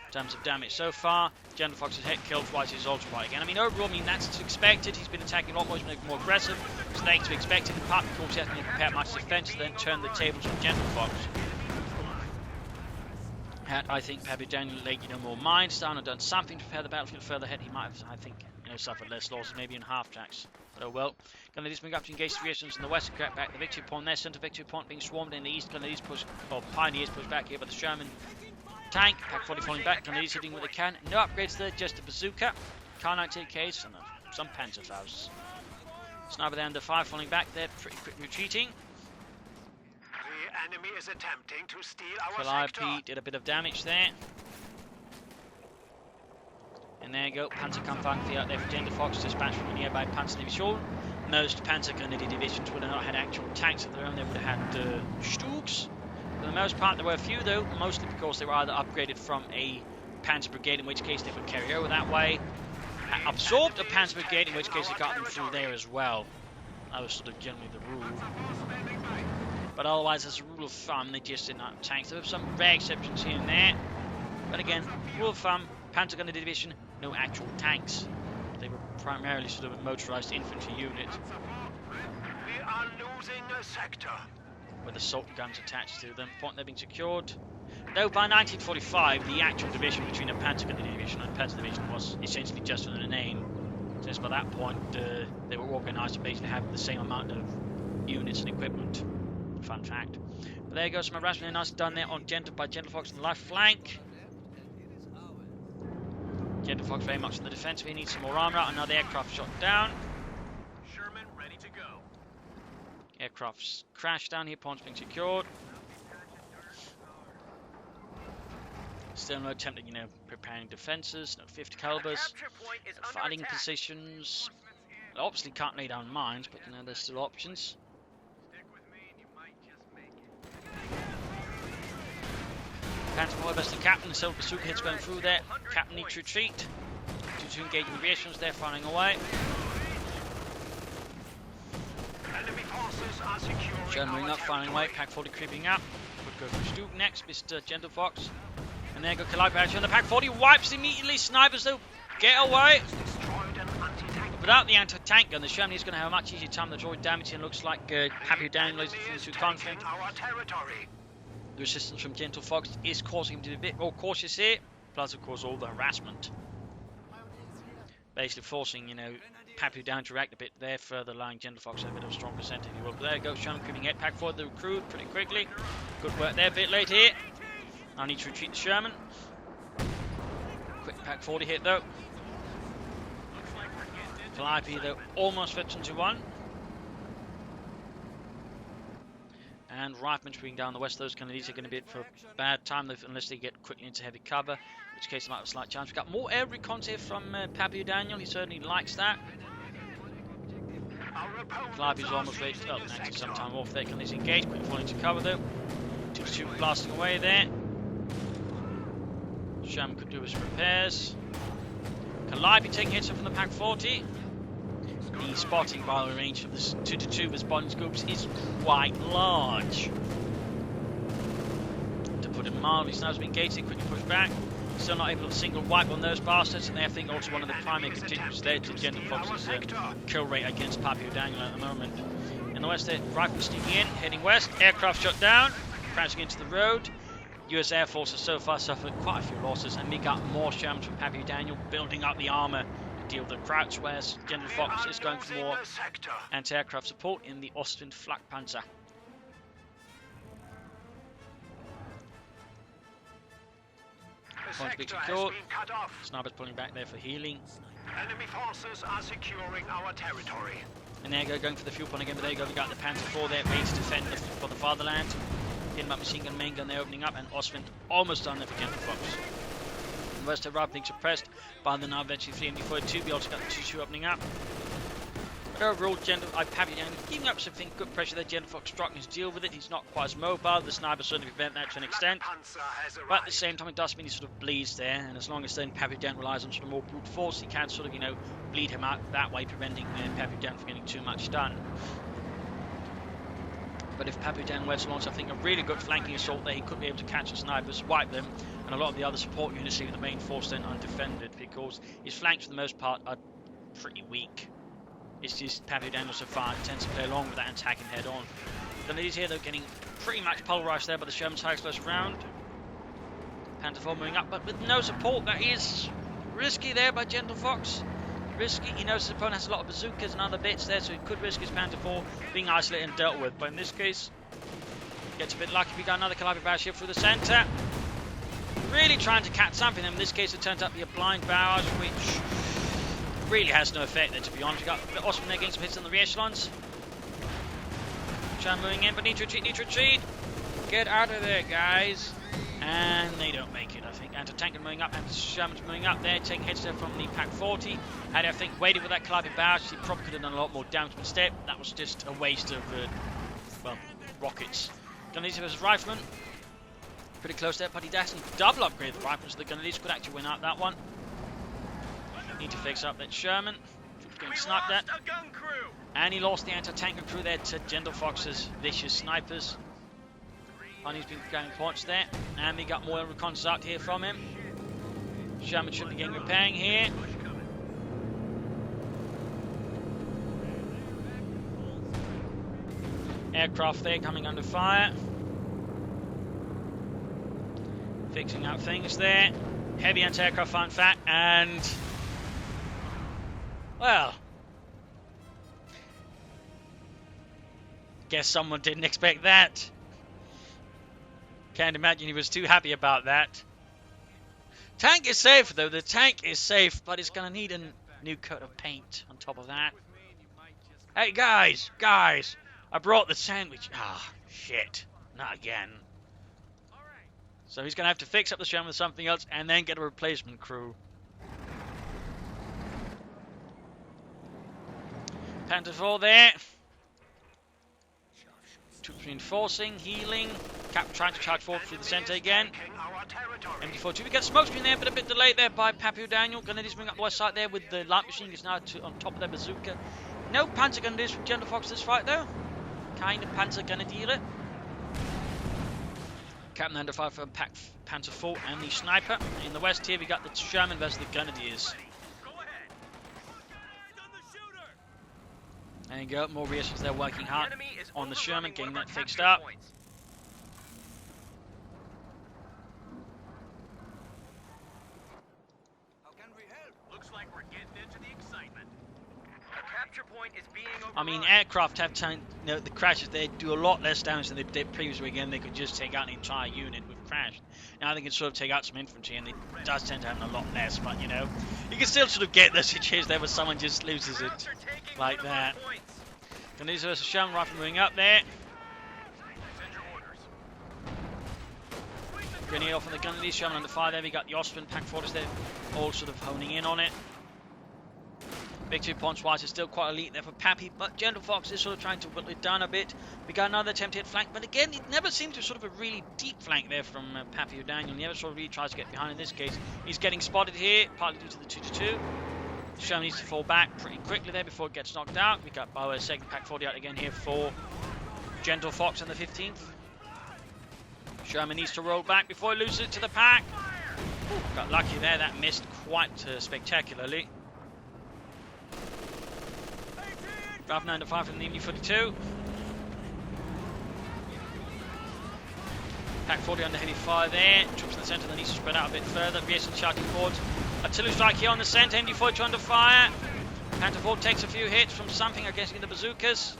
In terms of damage so far, Gentlefox's head killed twice his ultra right again. I mean, overall, that's expected. He's been attacking a lot more, he's been more aggressive. It's things to be expected. In part, of course, he hasn't been prepared much defense, then turn the tables with Gentlefox. Had, I think, PappyoDaniel laid, more mines down and done something to prepare the battlefield further ahead, he might have, I think, suffered less losses, maybe in half tracks. Oh well. Gonna just move up to engage the reactions in the west and get back the victory point there. Center victory point being swarmed in the east. Gonna push, or Pioneers push back here by the Sherman tank. Pack 40 falling back. Gonna hitting what they can. No upgrades there, just a bazooka. Car 98Ks and some Panzerfaust. Sniper there under 5 falling back there, pretty quick retreating. The enemy is attempting to steal our Calliope sector. did a bit of damage there. And there you go, Panzer Kampfwagen out there for Gentlefox, dispatched from a nearby Panzer Division. Most Panzer Grenadier divisions would have not had actual tanks of their own, they would have had Stugs. For the most part, there were a few though, mostly because they were either upgraded from a Panzer Brigade, in which case they would carry over that way, absorbed a Panzer Brigade, in which case they got them through there as well. That was sort of generally the rule. But otherwise, as a rule of thumb, they just didn't have tanks. There were some rare exceptions here and there. But again, rule of thumb, Panzer Grenadier Division, no actual tanks. They were primarily sort of a motorized infantry unit. We are losing a sector. With assault guns attached to them. Point they're being secured. Though by 1945, the actual division between a Panzer Grenadier Division and a Panzer Division was essentially just under a name. Since by that point, they were organized to basically have the same amount of units and equipment. Fun fact. But there goes some harassment, nice done there on by Gentlefox on the left flank. Gentlefox very much on the defensive. He needs some more armor. Another aircraft shot down. Sherman ready to go. Aircraft's crashed down here. Points being secured. Still no attempt at, preparing defenses. No 50 calibers. Fighting positions. Obviously can't lay down mines, but there's still options. Panzer best the captain, so bazooka hits going through there. Captain needs to retreat. Due to engaging the reactions, they're firing away. Enemy forces are securing Sherman up, firing away. Pack 40 creeping up. Would go for Stoop next, Mr. Gentlefox. And there go Calliope and the Pack 40 wipes immediately. Snipers though, get away. But without the anti-tank gun, the Sherman is going to have a much easier time to draw damage, and looks like PappyoDaniel is into conflict. our territory. The resistance from Gentlefox is causing him to be a bit more cautious here. Plus, of course, all the harassment. Basically forcing, PappyoDaniel to react a bit there, further allowing Gentlefox a bit of a stronger center, if you will. But there goes Sherman creeping head, Pack 4 the recruit pretty quickly. Good work there, a bit late here. I need to retreat the Sherman. Quick Pack 40 hit though. Calliope though, almost fits into one. And Riflemen being down the west, those Canadians are going to be for a bad time unless they get quickly into heavy cover, in which case they might have a slight chance. We've got more air recons here from PappyoDaniel, he certainly likes that. Calliope's almost ready to actually some time off there. Canadians engage, quick falling to cover though. 2 blasting away there. Sherman could do his repairs. Calliope taking hits from the Pack 40. The spotting by the range of this 2-2 of his bottom scopes is quite large. To put it mildly, Snow's been gated, quickly pushed back. Still not able to single wipe on those bastards, and they I think also one of the primary contributors there to Gentlefox's kill rate against PappyoDaniel at the moment. In the west, the rifle sneaking in, heading west. Aircraft shot down, crashing into the road. US Air Force has so far suffered quite a few losses, and we got more Shermans from PappyoDaniel building up the armour to deal with the Crouch, whereas Gentlefox is going for more anti-aircraft support in the Ostwind Flakpanzer. Points being secured. Snipers pulling back there for healing. Enemy forces are securing our territory. And there you go, going for the fuel point again, but there you go, we got the Panther 4 there, ready to defend for the fatherland. Getting up machine gun, main gun there, opening up, and Ostwind almost done there for Gentlefox. The rest of the right being suppressed by the now eventually 3MD42, we also got the 2-2 opening up. But overall, PappyoDaniel keeping up something, good pressure there. Gentlefox struggling to deal with it. He's not quite as mobile. The snipers certainly prevent that to an extent. But at the same time, it does mean he sort of bleeds there. And as long as then PappyoDaniel relies on sort of more brute force, he can sort of, you know, bleed him out that way, preventing PappyoDaniel from getting too much done. But if PappyoDaniel were to launch, I think, a really good flanking assault there, he could be able to catch the snipers, wipe them, and a lot of the other support units leaving the main force then undefended, because his flanks for the most part are pretty weak. It's just PappyoDaniel so far tends to play along with that and attack him head on. The ladies here, they're getting pretty much pulverized there by the Sherman's high explosive round. Panther 4 moving up, but with no support. That is risky there by Gentlefox. Risky. He knows his opponent has a lot of bazookas and other bits there, so he could risk his Panther 4 being isolated and dealt with. But in this case, gets a bit lucky. We got another Calliope barrage here through the centre. Really trying to catch something. In this case, it turns out to be a blind barrage, which really has no effect there, to be honest. We got the Ostwind there getting some hits on the rear echelons. Sherman moving in, but need to retreat. Get out of there, guys. And they don't make it, I think. Anti-tanker moving up, and Sherman's moving up there, taking hits there from the Pack 40. Had, I think, waited with that Calliope barrage, he probably could have done a lot more damage instead. That was just a waste of, well, rockets. Gunneries versus Rifleman. Pretty close there, but he actually double upgrade the rifles, so the Gunneries could actually win out that one. Need to fix up that Sherman. Getting sniped at. And he lost the anti-tanker crew there to Gentlefox's vicious snipers. Honey's been going points there. And we got more reconnaissance out here from him. Sherman should be getting repairing here. Aircraft there coming under fire. Fixing up things there. Heavy anti-aircraft fire, in fact, and well, guess someone didn't expect that. Can't imagine he was too happy about that. Tank is safe though, the tank is safe, but it's gonna need a new coat of paint on top of that. Hey guys, I brought the sandwich. Ah, shit, not again. So he's gonna have to fix up the Sherman with something else and then get a replacement crew. Panther 4 there. Troops reinforcing, healing. Cap trying to charge forward through the centre again. MD42, we get smoke screen there, but a bit delayed there by PappyoDaniel. Grenadiers bring up the west side there with the light machine is now on top of their bazooka. No Panzer Grenadiers from Gentlefox this fight though. Kind of Panzer Grenadier. Captain under fire for Panther 4 and the sniper. In the west here we got the Sherman versus the Grenadiers. There you go, more reasons they're working hard on the Sherman, getting that fixed up. How can we help? Looks like we're getting into the excitement. A capture point is being overrun. I mean, aircraft have time, you know, the crashes, they do a lot less damage than they did previously. Again, they could just take out an entire unit with crash. Now they can sort of take out some infantry, and it does tend to happen a lot less, but you know, you can still sort of get those situations there where someone just loses it like that. Grenadiers versus Sherman, rifle moving up there. Grenadier off on the Grenadiers, Sherman under fire there. We got the Ostwind, Pack 40s there, all sort of honing in on it. Victory points wise is still quite elite there for Pappy, but Gentlefox is sort of trying to whittle it down a bit. We got another attempt to hit flank, but again, it never seemed to sort of a really deep flank there from PappyoDaniel. He never sort of really tries to get behind in this case. He's getting spotted here, partly due to the 2-2. Sherman needs to fall back pretty quickly there before it gets knocked out. We got our second pack 40 out again here for Gentlefox on the 15th. Sherman needs to roll back before he loses it to the pack. Ooh, got lucky there, that missed quite spectacularly. Draft 9 to 5 from the MD42. Pack 40 under heavy fire there. Troops in the centre that needs to spread out a bit further. Pearson charging forward. Artillery strike here on the centre. MD42 under fire. Panther 4 takes a few hits from something, I guess, in the bazookas.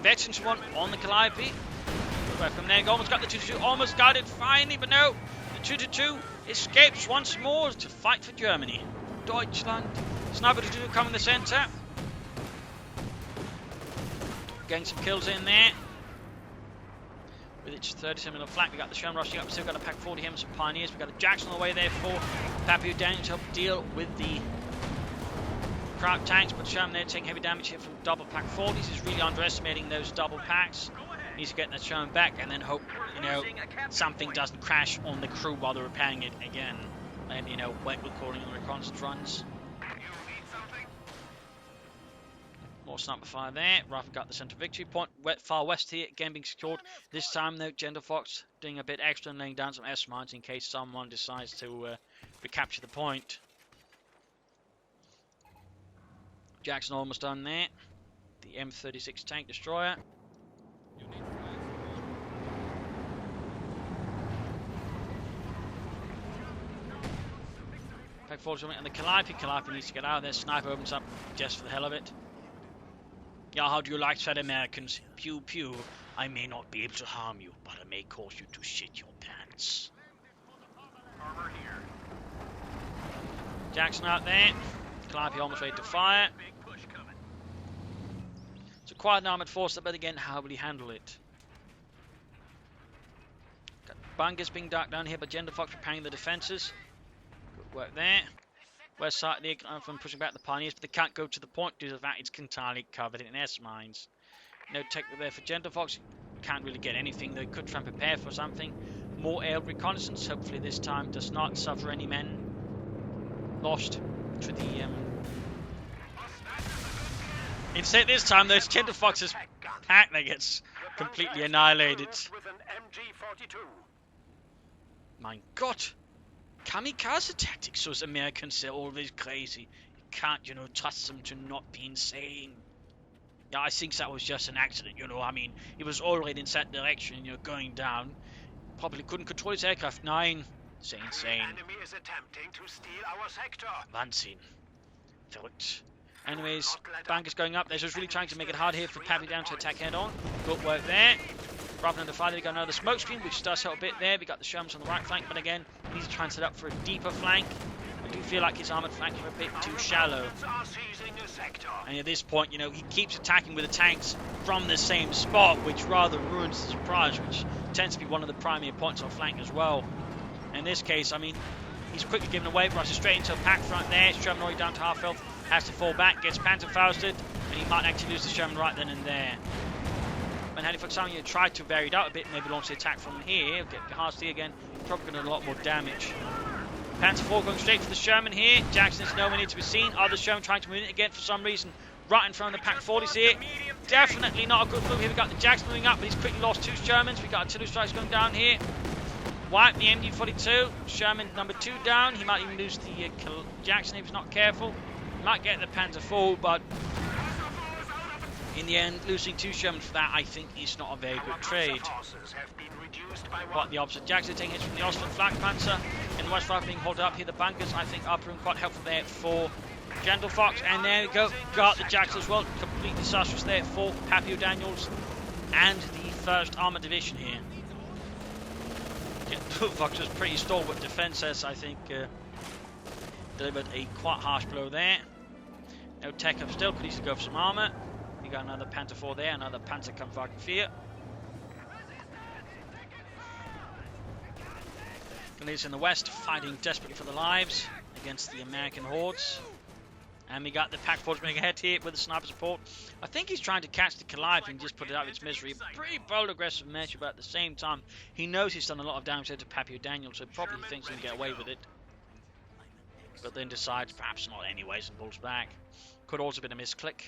Veterans one on the Calliope. Right from there, almost got the 2-2. Almost got it finally, but no. The 2-2 escapes once more to fight for Germany. Deutschland. Sniper 2 coming in the centre. Getting some kills in there. With its 37 on the flank, we got the Sherman rushing up. Still got a pack 40 here and some pioneers. We got a Jackson on the way there for PappyoDaniel to help deal with the crowd tanks. But Sherman there taking heavy damage here from double pack 40s. He's really underestimating those double packs. Needs to get that Sherman back and then hope, you know, something doesn't crash on the crew while they're repairing it again. And, you know, wait recording on the reconnaissance runs. More sniper fire there. Rifle got the centre victory point. Far west here, again being secured. This time though, Gentlefox doing a bit extra and laying down some S-mines in case someone decides to recapture the point. Jackson almost done there. The M36 tank destroyer. Pack 40 on the Calliope. Calliope needs to get out of there. Sniper opens up just for the hell of it. Yeah, how do you like that, Americans? Pew pew. I may not be able to harm you, but I may cause you to shit your pants. Armor here. Jackson out there. Calliope almost ready to fire. Big push coming. It's a quite an armoured force, but again, how will he handle it? Got bunkers being dark down here, but Gentlefox preparing the defences. Good work there. West side there from pushing back the pioneers, but they can't go to the point due to the fact it's entirely covered in S-mines. No tech there for Gentlefox. Can't really get anything. They could try and prepare for something. More air reconnaissance. Hopefully this time does not suffer any men lost to the. Instead this time, those Gentlefox's pack that gets completely annihilated. My God. Kamikaze tactics, those Americans are always crazy. You can't, you know, trust them to not be insane. Yeah, I think that was just an accident, you know. I mean, he was already in that direction, you know, going down. Probably couldn't control his aircraft. 9. It's insane. Enemy is attempting to steal our sector. Wahnsinn. Verrückt. Anyways, bunkers going up. They're just really trying to make it hard here for PappyoDaniel to attack head on. Good work there. Rather than the fire, we got another smoke screen, which does help a bit there. We got the Shermans on the right flank, but again, we need to try and set up for a deeper flank. I do feel like his armoured flank is a bit too shallow. And at this point, you know, he keeps attacking with the tanks from the same spot, which rather ruins the surprise, which tends to be one of the primary points on flank as well. In this case, I mean, he's quickly given away, rushes straight into a pack front there. Sherman already down to half health, has to fall back, gets Panzerfausted, and he might actually lose the Sherman right then and there. And Halifax Army tried to vary it out a bit, maybe launch the attack from here, get Hardstee again, probably going to do a lot more damage. Panzer 4 going straight for the Sherman here. Jackson is nowhere near to be seen. Other Sherman trying to move in again for some reason, right in front of the pack 40s here. Definitely not a good move here. We got the Jackson moving up, but he's quickly lost 2 Shermans. We got artillery strikes going down here. Wipe the MD42. Sherman number 2 down. He might even lose the Jackson if he's not careful. He might get the Panzer 4, but in the end, losing 2 Shermans for that, I think, is not a very good trade. Quite the opposite. Jackson taking hits from the Austrian flank Panzer, and West Rifle being held up here. The bunkers, I think, are proving quite helpful there for Gentlefox. And there we go. Got the Jackson as well. Completely disastrous there for PappyoDaniels and the 1st Armoured Division here. Gentlefox was pretty stalwart defences, I think. Delivered a quite harsh blow there. No tech up still, could easily go for some armour. We got another Panther 4 there, another Panzerkampfwagen 4. Grenadiers in the west fighting desperately for their lives against the American hordes. And we got the Pack Force making a head here with the sniper support. I think he's trying to catch the Calliope and just put it out of its misery. Pretty bold, aggressive measure, but at the same time, he knows he's done a lot of damage there to PappyoDaniel, so probably thinks he can get away with it. But then decides perhaps not anyways and pulls back. Could also have been a misclick.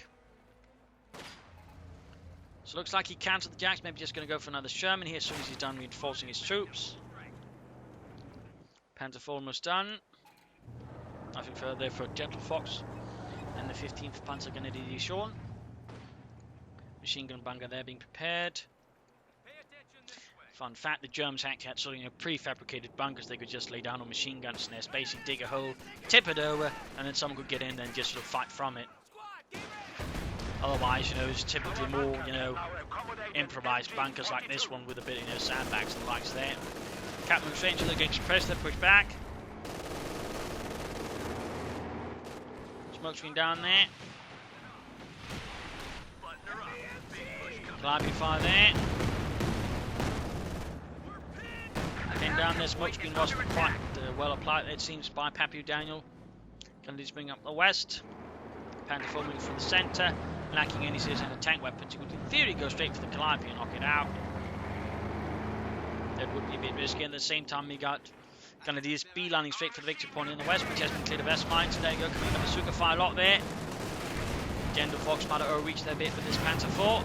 So looks like he cancelled the Jacks, maybe just going to go for another Sherman here as soon as he's done reinforcing his troops. Panzer almost done. Nothing further there for Gentlefox. And the 15th Panzer Grenadier Division. Machine gun bunker there being prepared. Fun fact, the Germans actually had sort of prefabricated bunkers they could just lay down on machine guns and their basically dig a hole, tip it over, and then someone could get in and just sort of fight from it. Otherwise, it's typically more, improvised bunkers like this one with a bit of, sandbags and the likes there. Captain Stranger looking suppressed, they push back. Smoke screen down there. Calliope fire there. Again down there, smoke screen wasn't quite well applied, it seems, by PappyoDaniel. Gonna just bring up the west. Panther forming from the centre. Lacking any serious anti-tank weapons, you would in theory go straight for the Calliope and knock it out. That would be a bit risky. At the same time, we got Grenadiers beelining straight for the victory point in the west, which has been cleared of S-mines. So there you go, coming up a bazooka fire a lot there. Gentlefox might have overreached their bit with this Panther 4.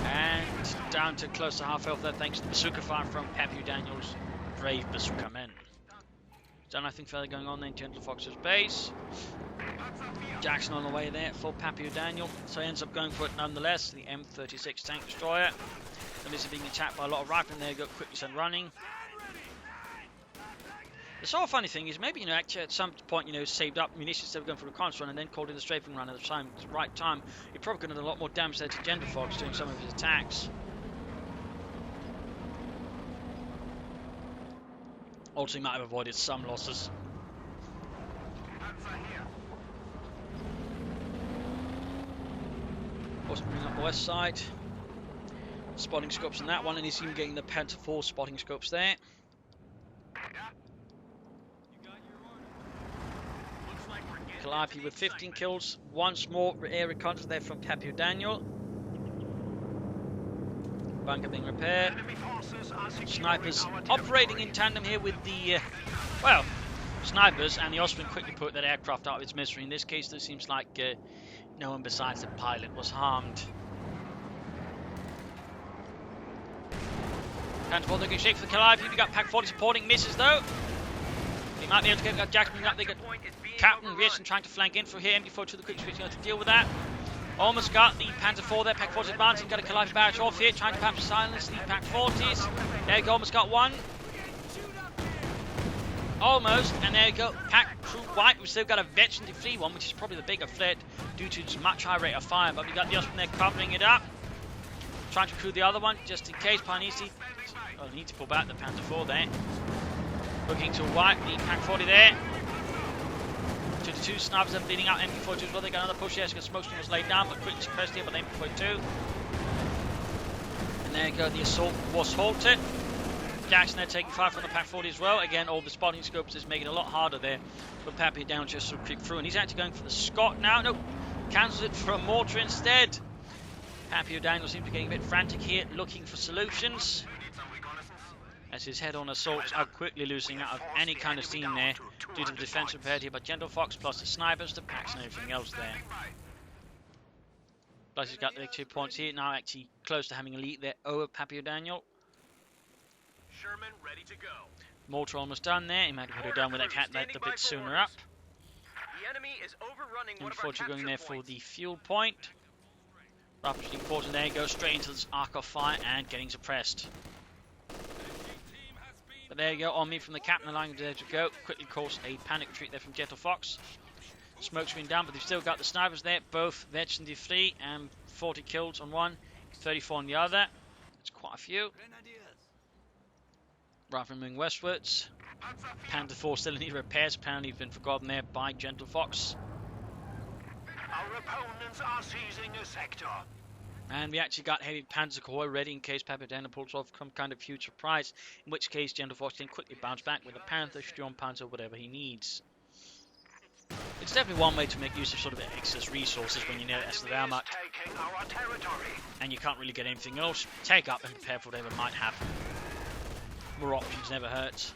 And down to close to half health there, thanks to the bazooka fire from PappyoDaniel's brave bazooka men. Done nothing further going on there in Gentlefox's base. Jackson on the way there for PappyoDaniel, so he ends up going for it nonetheless. The M36 tank destroyer. And this is being attacked by a lot of riflemen. There you go, quickly sent running. The sort of funny thing is maybe, actually at some point, saved up munitions instead of going for a reconnaissance run and then called in the strafing run at the right time. He probably could have done a lot more damage there to Gentlefox doing some of his attacks. Also, he might have avoided some losses. Also bring up the west side. Spotting scopes on that one, and he's even getting the Panther 4 spotting scopes there. Calliope with 15 kills. Once more air reconnaissance there from PappyoDaniel. Bunker being repaired. Snipers operating in tandem here with the, snipers, and the Austrian quickly put that aircraft out of its misery. In this case, it seems like no one besides the pilot was harmed. Panther 4 looking shaky for the Calliope. We got Pack 40 supporting, misses though. He might be able to get Jackson up. They got Captain Rearson trying to flank in for here. MD4 to the quick switch, going to deal with that. Almost got the Panther 4 there. Pack 40 advancing. Got a Calliope barrage off here, trying to perhaps silence the Pack 40s. There you go, almost got one. Almost, and there you go. Pack crew white. We've still got a veteran defeat one, which is probably the bigger threat due to its much higher rate of fire. But we got the Austrian there covering it up. Trying to recruit the other one just in case. Parnisi. Oh, need to pull back the Panther 4 there. Looking to wipe the Pack 40 there. To the two snipers are leading out MP42 as well. They got another push here. So smoke screen was laid down, but quickly suppressed here by the MP42. And there you go. The assault was halted. Jackson there taking fire from the Pack 40 as well. Again, all the spotting scopes is making it a lot harder there for PappyoDaniel just to creep through. And he's actually going for the Scott now. Nope. Cancels it for a mortar instead. PappyoDaniel seems to be getting a bit frantic here, looking for solutions. As his head-on assaults are quickly losing out of any kind of steam there due to the defense prepared here by Gentlefox, plus the snipers, the packs and everything else there. Plus he's got the 2 points here, now actually close to having a lead there over PappyoDaniel. Sherman ready to go. Mortar almost done there, he might have put it done with that cat let a bit sooner up. The enemy is overrunning one of our Unfortunately going there capture for the fuel point. Rapidly important there, goes straight into this arc of fire and getting suppressed. But there you go, on me from the captain, allowing there to go. Quickly caused a panic retreat there from Gentlefox. Smoke screen down, but they've still got the snipers there. Both veteran D3 and 40 kills on one, 34 on the other. It's quite a few. Rifle moving westwards. Panther 4 still in need of repairs, apparently been forgotten there by Gentlefox. Our opponents are seizing a sector. And we actually got heavy Panzer Corps ready in case PappyoDaniel pulls off some kind of huge surprise, in which case Gentlefox can quickly bounce back with a Panther, Sturm Panzer, whatever he needs. It's definitely one way to make use of sort of excess resources when you know that's the Wehrmacht Taking our territory. and you can't really get anything else. Take up and prepare for whatever might happen. More options never hurts.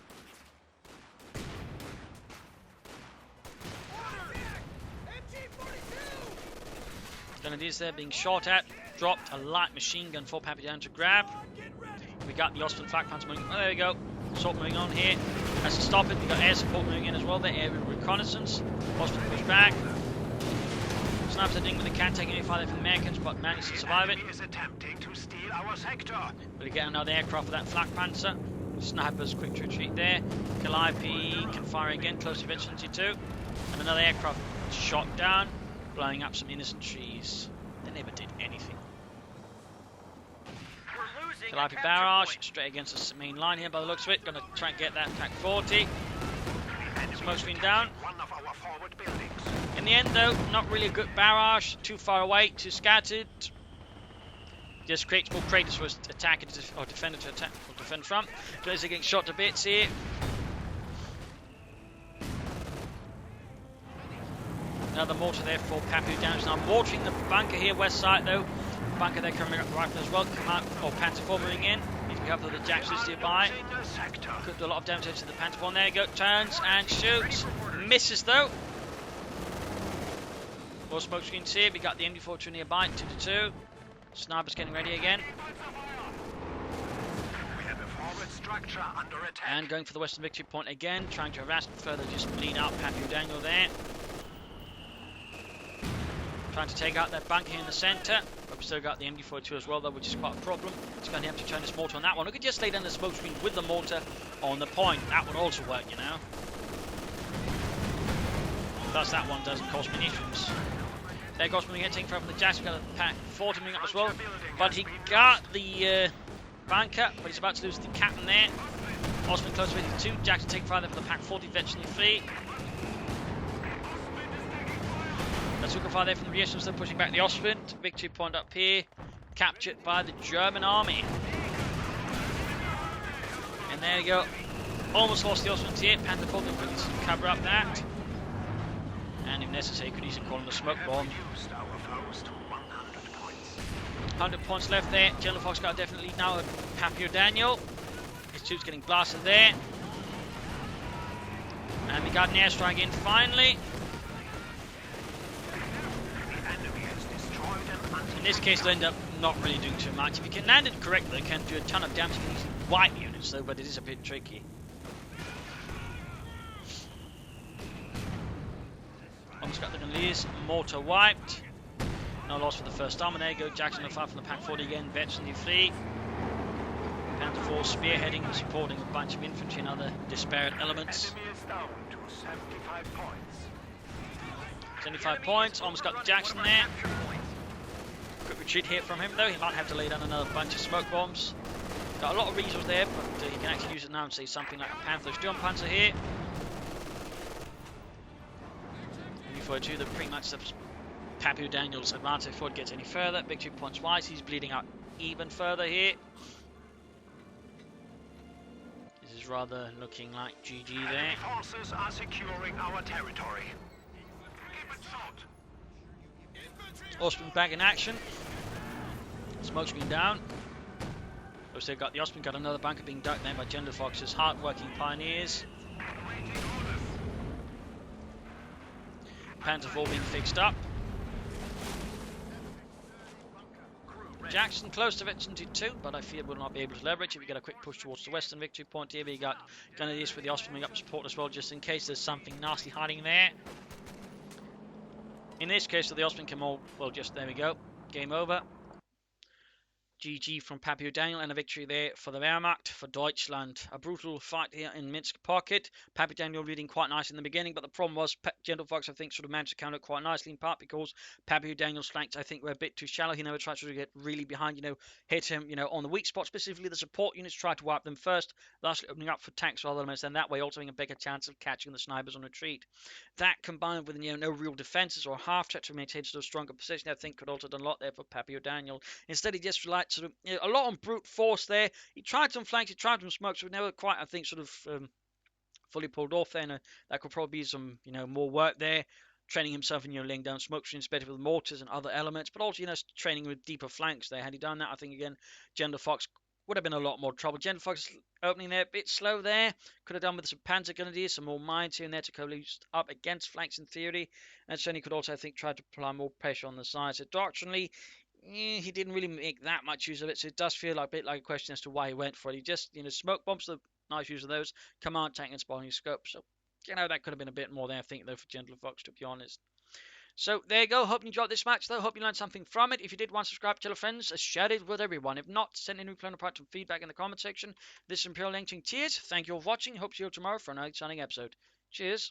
Grenadiers there being shot at. Dropped a light machine gun for PappyoDaniel to grab. We got the Austrian flak panzer moving. Oh, there we go. Assault moving on here. Has to stop it. We got air support moving in as well. The air reconnaissance. Austrian push back. Snipers are doing what they can, taking any fire from the Americans, but managed to survive it. Is attempting to steal our sector. We'll get another aircraft for that flak panzer. Snipers quick to retreat there. Calliope can fire again, close to Vicinity 2. And another aircraft shot down, blowing up some innocent trees. They never did anything. Calliope barrage straight against the main line here by the looks of it. Gonna try and get that attack 40. Smoke screen down. One of our forward buildings. In the end though, not really a good barrage. Too far away, too scattered. Just creates more craters for us to attack or defender to attack or defend from. Guys are getting shot to bits here. Another mortar there for PappyoDaniel. Now mortaring the bunker here, west side though. Bunker there coming up the rifle as well. Command or Panther 4 moving in. Need to be careful of the Jacksons nearby. Could do a lot of damage to the Panther 4. There you go. Turns and shoots. Misses though. More smoke screens here. We got the MD-42 nearby. 2-2. Snipers getting ready again. We have a forward structure under attack. And going for the Western Victory Point again. Trying to harass further, just bleed out PappyoDaniel there. Trying to take out that bunker here in the centre. But we've still got the MD-42 as well though, which is quite a problem. It's going to have to turn this mortar on that one. We could just lay down the smoke screen with the mortar on the point. That would also work, you know. Plus that one doesn't cost munitions. There goes moving in, taking fire from the Jackson. Got a pack 40 moving up as well. But he got the bunker, but he's about to lose the captain there. Osman close to 52. Jackson taking fire there from the pack 40, virtually free. Let's look at fire there from the rear, still pushing back the Austrian. Victory point up here, captured by the German army. And there you go. Almost lost the Austrians here. Panther 4 can quickly cover up that. And if necessary, could easily call him a smoke bomb. 100 points left there. Gentlefox got a definite lead now at PappyoDaniel. His tube's getting blasted there. And we got an airstrike in finally. In this case, they'll end up not really doing too much. If you can land it correctly, they can do a ton of damage to these white units, though, but it is a bit tricky. Almost got the Grenadiers, mortar wiped. No loss for the first time, and there you go. Jackson on fire from the pack 40 again, veteran free. Panther 4 spearheading and supporting a bunch of infantry and other disparate elements. Enemy is down to 75 points. 75 points, almost got the Jackson there. Quick retreat here from him though, he might have to lay down another bunch of smoke bombs. Got a lot of resource there, but he can actually use it now and say something like a Panther Sturmpanzer here. MD-42 that pretty much stops PappyoDaniel's advantage before it gets any further. Victory points wise, he's bleeding out even further here. This is rather looking like GG there. Enemy forces are securing our territory. Keep it short. Austrian back in action. Smoke screen down. We've still got the Austrian, got another bunker being dug there by Gentlefox's hard-working pioneers. Panther 4 being fixed up. Jackson close to Vicinity 2, but I fear we'll not be able to leverage if we get a quick push towards the western victory point here. We got Grenadiers with the Austrian up support as well, just in case there's something nasty hiding there. In this case, the Austrian can all, well, just there we go. Game over. GG from PappyoDaniel and a victory there for the Wehrmacht, for Deutschland. A brutal fight here in Minsk pocket. PappyoDaniel leading quite nice in the beginning, but the problem was Gentlefox, I think, sort of managed to counter quite nicely, in part because PappyoDaniel's flanks, I think, were a bit too shallow. He never tried to get really behind, hit him, on the weak spot, specifically the support units, tried to wipe them first, thus opening up for tanks for other elements, and that way also having a bigger chance of catching the snipers on retreat. That combined with, no real defenses or half threat to maintain sort of stronger position, I think could also done a lot there for PappyoDaniel. Instead, he just relied sort of a lot on brute force there. He tried some flanks, he tried some smokes, but never quite, I think, sort of fully pulled off there. And that could probably be some, more work there. Training himself in, laying down smoke screens better with mortars and other elements, but also, training with deeper flanks there. Had he done that, I think, again, Gentlefox would have been a lot more trouble. Gentlefox opening there a bit slow there. Could have done with some panzer grenadiers, some more mines here and there to coalesce up against flanks in theory. And certainly could also, I think, try to apply more pressure on the sides. So doctrinally, he didn't really make that much use of it. So it does feel like a bit like a question as to why he went for it. He just, smoke bombs, the nice use of those. Command tank and spotting scope. So, that could have been a bit more there, I think, though, for Gentlefox, to be honest. So there you go. Hope you enjoyed this match, though. Hope you learned something from it. If you did, subscribe, tell your friends, share it with everyone. If not, send in reply and feedback in the comment section. This is Imperial Lengting. Cheers. Thank you all for watching. Hope to see you tomorrow for another exciting episode. Cheers.